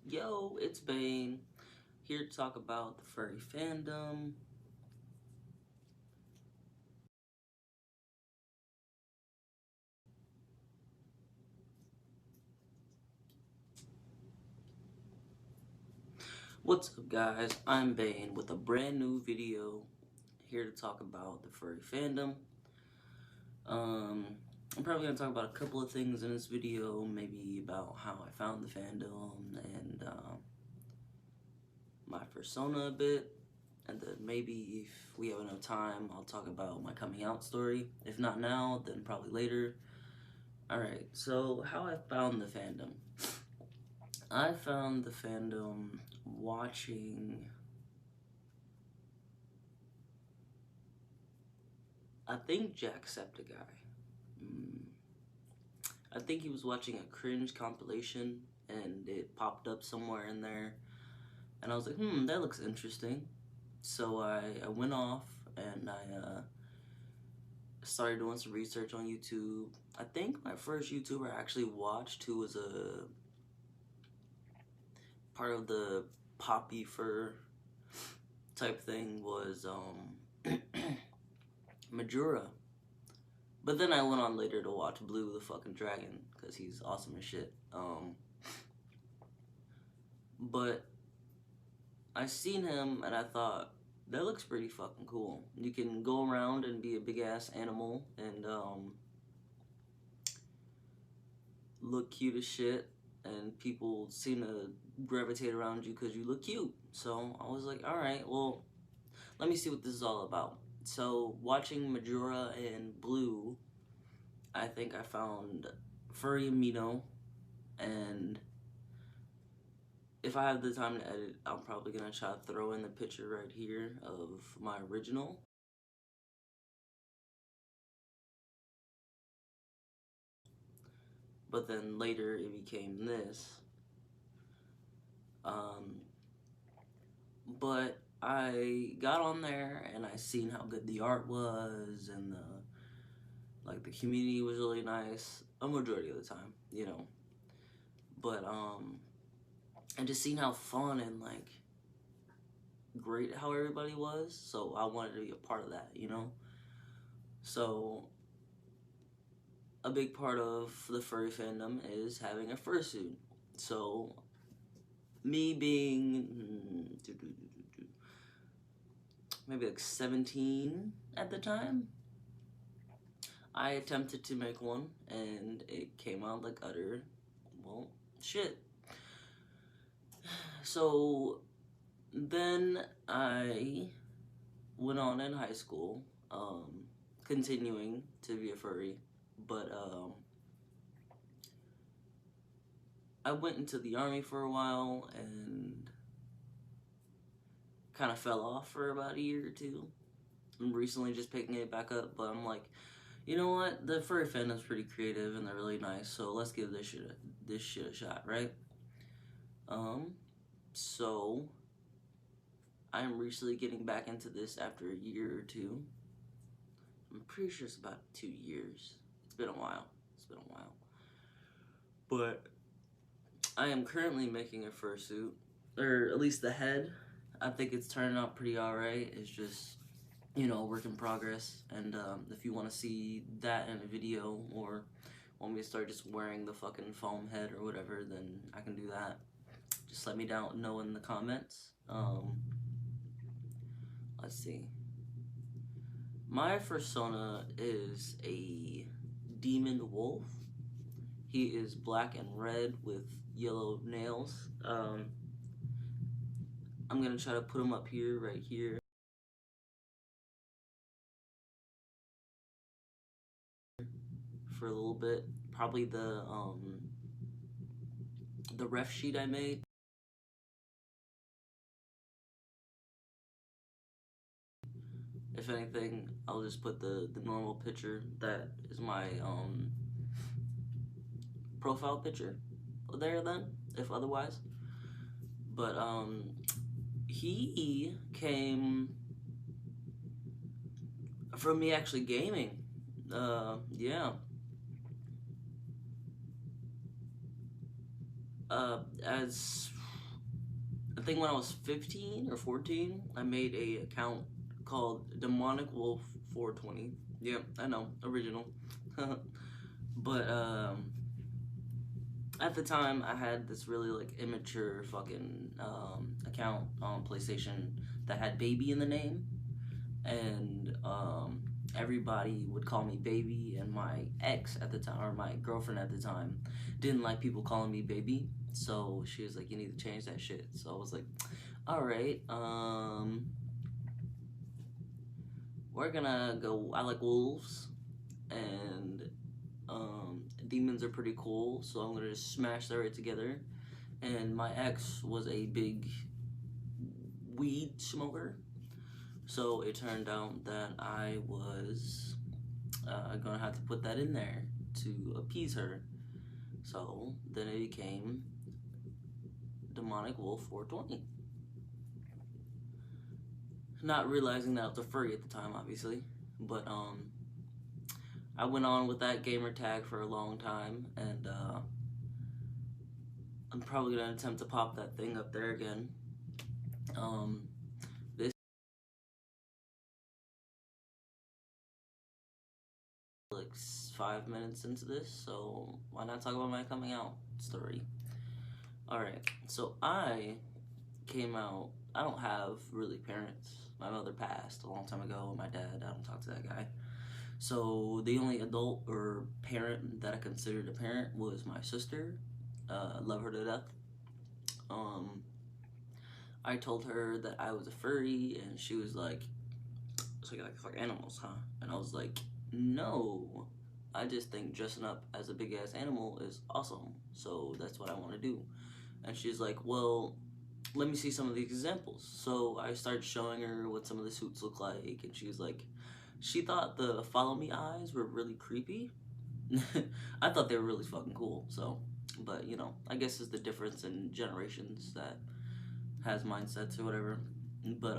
Yo, it's Bane, here to talk about the furry fandom. What's up, guys? I'm Bane with a brand new video here to talk about the furry fandom. I'm probably going to talk about a couple of things in this video, maybe about how I found the fandom and my persona a bit. And then maybe if we have enough time, I'll talk about my coming out story. If not now, then probably later. Alright, so how I found the fandom. I found the fandom watching, I think Jacksepticeye. I think he was watching a cringe compilation and it popped up somewhere in there. And I was like, that looks interesting. So I went off and I started doing some research on YouTube. I think my first YouTuber I actually watched who was a part of the poppy fur type thing was Majura. But then I went on later to watch Blue the fucking Dragon because he's awesome as shit. But I seen him and I thought, that looks pretty fucking cool. You can go around and be a big ass animal and look cute as shit, and people seem to gravitate around you because you look cute. So I was like, alright, well, let me see what this is all about. So watching Majora and Blue, I think I found Furry Amino, and if I have the time to edit, I'm probably gonna try to throw in the picture right here of my original. But then later it became this. But I got on there and I seen how good the art was and the community was really nice a majority of the time, you know. But and just seeing how fun and like great how everybody was, so I wanted to be a part of that, you know. So a big part of the furry fandom is having a fursuit. So me being maybe like 17 at the time, I attempted to make one and it came out like utter, well, shit. So then I went on in high school, continuing to be a furry, but I went into the army for a while and kind of fell off for about a year or two. I'm recently just picking it back up, but I'm like, you know what? The furry fandom's pretty creative and they're really nice, so let's give this shit a shot, right? So I'm recently getting back into this after a year or two. I'm pretty sure it's about 2 years. It's been a while. But I am currently making a fursuit, or at least the head. I think it's turning out pretty alright. It's just, you know, work in progress. And if you want to see that in a video or want me to start just wearing the fucking foam head or whatever, then I can do that. Just let me know in the comments. Let's see. My persona is a demon wolf. He is black and red with yellow nails. I'm gonna try to put him up here, right here, for a little bit. Probably the ref sheet I made. If anything, I'll just put the normal picture that is my profile picture there then, if otherwise. But he came from me actually gaming. Yeah. As I think when I was 15 or 14, I made a account called Demonic Wolf 420. Yeah, I know, original. But at the time, I had this really like immature fucking account on PlayStation that had baby in the name, and everybody would call me baby, and my ex at the time, or my girlfriend at the time, didn't like people calling me baby, so she was like, you need to change that shit. So I was like, all right, we're gonna go. I like wolves, and demons are pretty cool, so I'm gonna just smash that right together. And my ex was a big weed smoker, so it turned out that I was gonna have to put that in there to appease her. So then it became Demonic Wolf 420. Not realizing that I was a furry at the time, obviously, but I went on with that gamer tag for a long time, and I'm probably gonna attempt to pop that thing up there again. This 5 minutes into this, so why not talk about my coming out story? Alright, so I came out. I don't have really parents. My mother passed a long time ago, and my dad, I don't talk to that guy. So the only adult or parent that I considered a parent was my sister. Love her to death. I told her that I was a furry, and she was like, "So you like fuck animals, huh?" And I was like, "No, I just think dressing up as a big ass animal is awesome, so that's what I want to do." And she's like, "Well, let me see some of these examples." So I started showing her what some of the suits look like, and she was like, she thought the follow me eyes were really creepy. I thought they were really fucking cool. So, but you know, I guess it's the difference in generations that has mindsets or whatever. But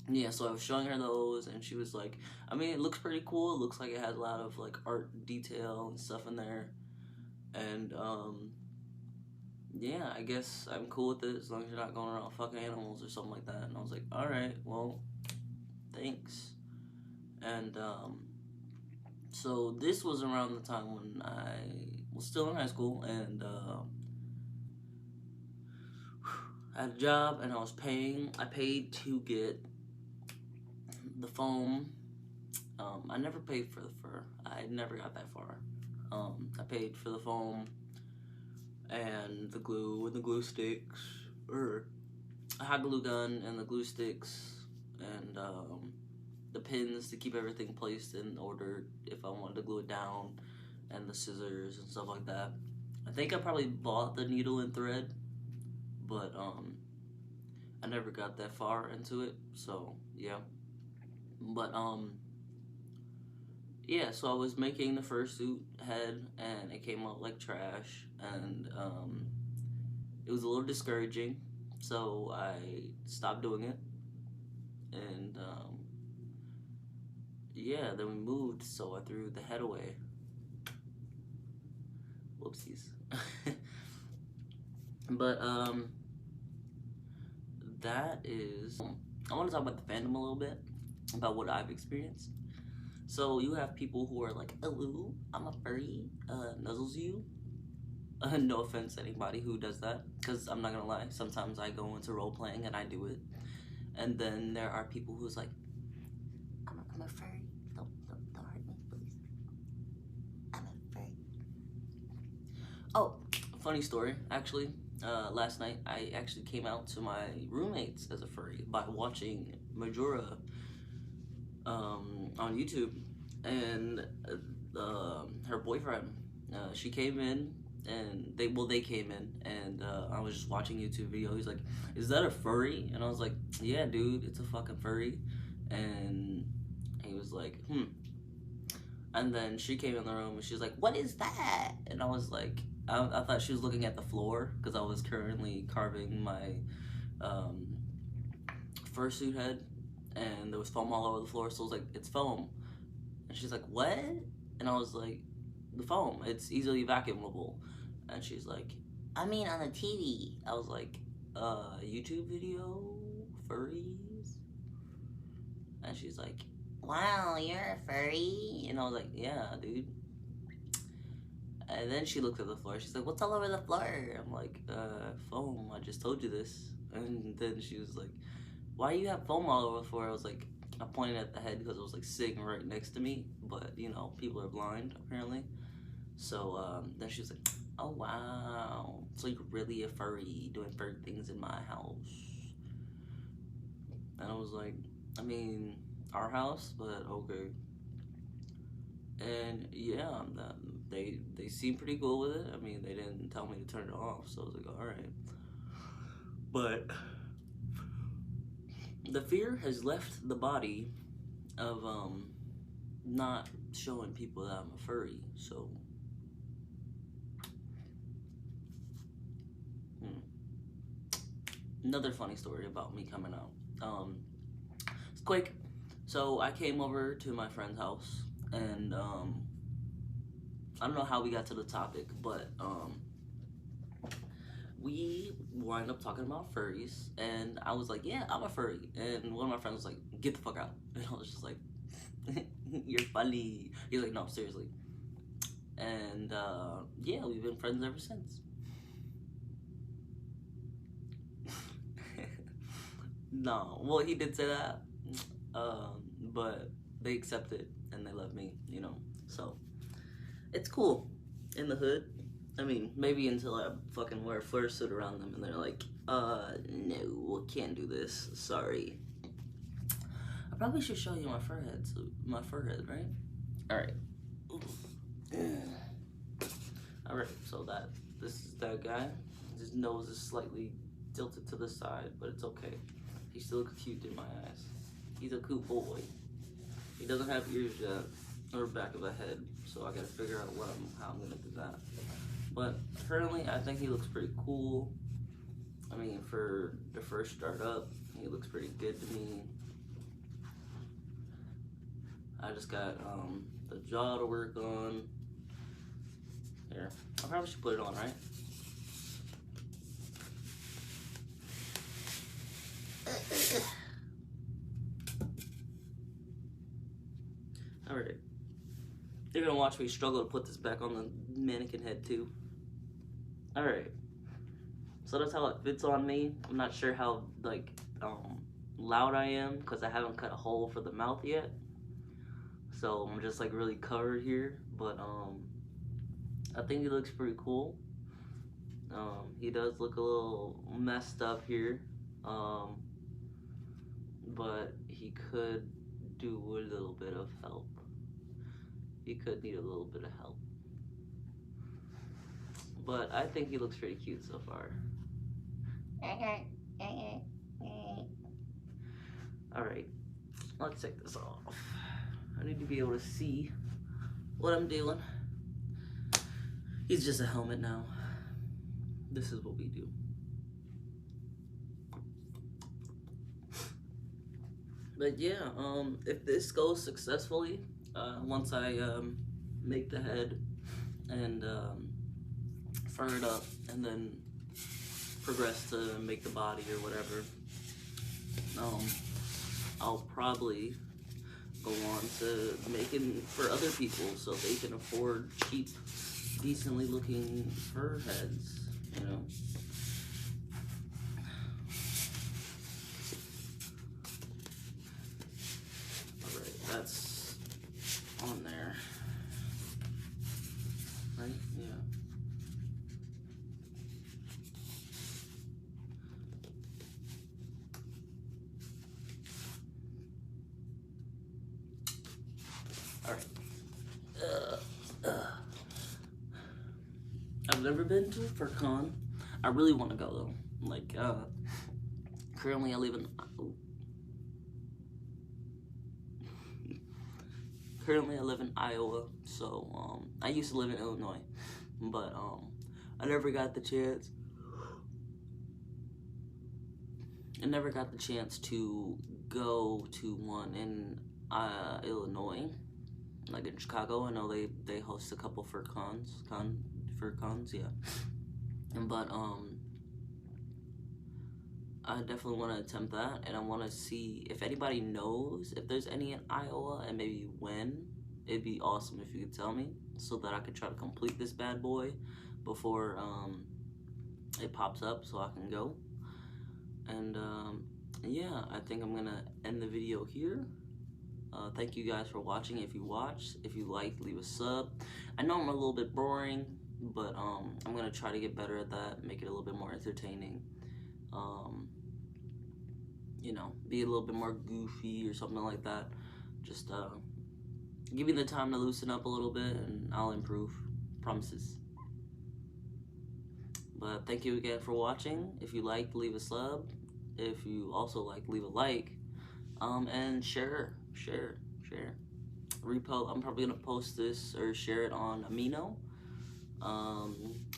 yeah, so I was showing her those, and she was like, I mean, it looks pretty cool. It looks like it has a lot of like art detail and stuff in there. And yeah, I guess I'm cool with it as long as you're not going around fucking animals or something like that. And I was like, all right, well, thanks. And so this was around the time when I was still in high school, and I had a job, and I paid to get the foam. I never paid for the fur. I never got that far. I paid for the foam and the glue and the glue sticks, or a hot glue gun and the glue sticks, and the pins to keep everything placed in order if I wanted to glue it down, and the scissors and stuff like that. I think I probably bought the needle and thread, but I never got that far into it, so yeah. But yeah, so I was making the fursuit head, and it came out like trash, and it was a little discouraging, so I stopped doing it, and yeah, then we moved, so I threw the head away. Whoopsies. But that is. I want to talk about the fandom a little bit, about what I've experienced. So you have people who are like, "Hello, I'm a furry," nuzzles you. No offense to anybody who does that, because I'm not gonna lie, sometimes I go into role playing and I do it. And then there are people who's like, I'm a furry. Don't hurt me, please. I'm a furry. Oh, funny story, actually. Last night I actually came out to my roommates as a furry by watching Majora on YouTube, and her boyfriend, she came in, and they came in, and I was just watching YouTube video. He's like, "Is that a furry?" And I was like, "Yeah, dude, it's a fucking furry." And he was like, "Hmm." And then she came in the room, and she's like, "What is that?" And I was like, I thought she was looking at the floor, because I was currently carving my fursuit head, and there was foam all over the floor, so I was like, "It's foam." And she's like, "What?" And I was like, "The foam, it's easily vacuumable." And she's like, "I mean on the TV." I was like, YouTube video, furries, and she's like, "Wow, you're a furry," and I was like, "Yeah, dude." And then she looked at the floor. She's like, "What's all over the floor?" I'm like, foam. I just told you this." And then she was like, "Why do you have foam all over the floor?" I was like, I pointed at the head because it was like sitting right next to me. But you know, people are blind apparently. So then she was like, "Oh wow, so you're really a furry doing furry things in my house?" And I was like, I mean, our house, but okay. And yeah, they seem pretty cool with it. I mean, they didn't tell me to turn it off, so I was like, all right. But the fear has left the body of not showing people that I'm a furry. So another funny story about me coming out. It's quick. So I came over to my friend's house, and I don't know how we got to the topic, but we wind up talking about furries, and I was like, "Yeah, I'm a furry," and one of my friends was like, "Get the fuck out," and I was just like, "You're funny." He's like, "No, seriously," and yeah, we've been friends ever since. No, well, he did say that, but they accept it and they love me, you know. So it's cool in the hood. I mean, maybe until I fucking wear a fursuit around them and they're like, no, can't do this. Sorry. I probably should show you my forehead, right? All right. All right. So this is that guy. His nose is slightly tilted to the side, but it's okay. He still looks cute in my eyes. He's a cute boy. He doesn't have ears yet, or back of a head, so I gotta figure out how I'm gonna do that. But currently, I think he looks pretty cool. I mean, for the first start up, he looks pretty good to me. I just got the jaw to work on. Here, I probably should put it on, right? Alright. They're gonna watch me struggle to put this back on the mannequin head too. Alright. So that's how it fits on me. I'm not sure how like loud I am because I haven't cut a hole for the mouth yet. So I'm just like really covered here. But I think he looks pretty cool. He does look a little messed up here. But he could do a little bit of help. He could need a little bit of help. But I think he looks pretty cute so far. Alright, let's take this off. I need to be able to see what I'm doing. He's just a helmet now. This is what we do. But yeah, if this goes successfully, once I make the head and fur it up and then progress to make the body or whatever, I'll probably go on to making for other people so they can afford cheap, decently looking fur heads, you know. Alright, that's on there. Right? Yeah. Alright. I've never been to a FurCon. I really want to go though. Like, currently I live in... Currently I live in Iowa, so I used to live in Illinois, but I never got the chance. I never got the chance to go to one in Illinois, like in Chicago. I know they host a couple FurCons, yeah. But I definitely want to attempt that, and I want to see if anybody knows if there's any in Iowa and maybe when. It'd be awesome if you could tell me so that I could try to complete this bad boy before it pops up so I can go. And yeah, I think I'm gonna end the video here. Thank you guys for watching. If you watched, if you liked, leave a sub. I know I'm a little bit boring, but I'm gonna try to get better at that, make it a little bit more entertaining. You know, be a little bit more goofy or something like that. Just give me the time to loosen up a little bit, and I'll improve. Promises. But thank you again for watching. If you liked, leave a sub. If you also like, leave a like. And share. Repost. I'm probably gonna post this or share it on Amino.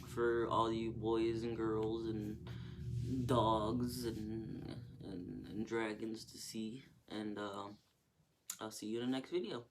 For all you boys and girls and dogs and dragons to see. And I'll see you in the next video.